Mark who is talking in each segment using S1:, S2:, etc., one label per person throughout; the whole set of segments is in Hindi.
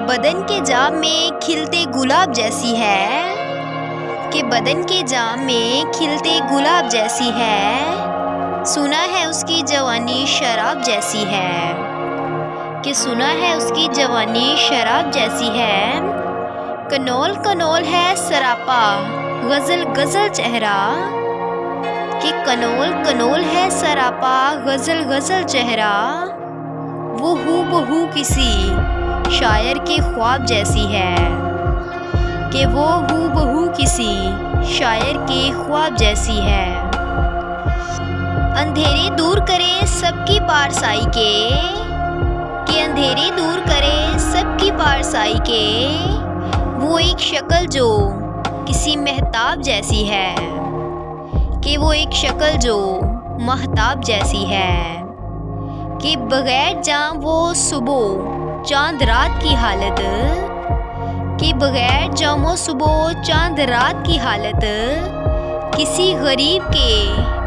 S1: बदन के जाम में खिलते गुलाब जैसी है, कि बदन के जाम में खिलते गुलाब जैसी है। सुना है उसकी जवानी शराब जैसी है, कि सुना है उसकी जवानी शराब जैसी है। कनौल कनौल है सरापा गज़ल गज़ल चेहरा, कि कनौल कनौल है सरापा गज़ल गज़ल चेहरा। वो हूबहू किसी शायर के ख्वाब जैसी है, कि वो हूबहू किसी शायर के ख्वाब जैसी है। अंधेरे दूर करे सबकी पारसाई के, कि अंधेरे दूर करे सबकी पारसाई के। वो एक शक्ल जो किसी महताब जैसी है, कि वो एक शक्ल जो महताब जैसी है। कि बगैर जाम वो सुबह चांद रात की हालत, कि बगैर जामो सुबह चांद रात की हालत। किसी गरीब के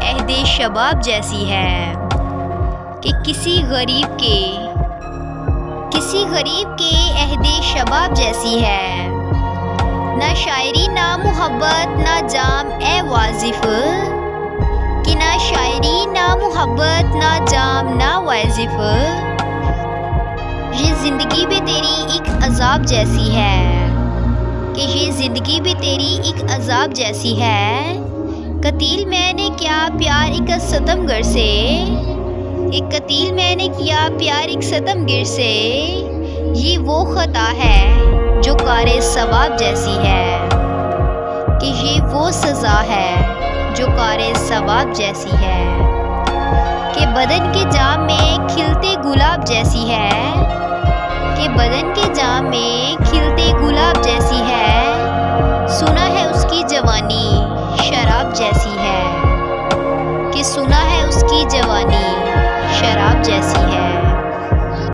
S1: अहदे शबाब जैसी है, कि किसी गरीब के अहदे शबाब जैसी है। ना शायरी ना मोहब्बत ना जाम ए वाजिफ, कि ना शायरी ना मोहब्बत ना जाम ना वाजिफ। ये ज़िंदगी भी तेरी एक अजाब जैसी है, कि ये ज़िंदगी भी तेरी एक अजाब जैसी है। कतील मैंने क्या प्यार एक सितमगर से, एक कतील मैंने किया प्यार एक सितमगर से। ये वो खता है जो कारे सवाब जैसी है, कि ये वो सज़ा है जो कारे सवाब जैसी है। कि बदन के जाम में खिलते गुलाब जैसी है, कि बदन के जाम में खिलते गुलाब जैसी है। सुना है उसकी जवानी शराब जैसी है, कि सुना है उसकी जवानी शराब जैसी है।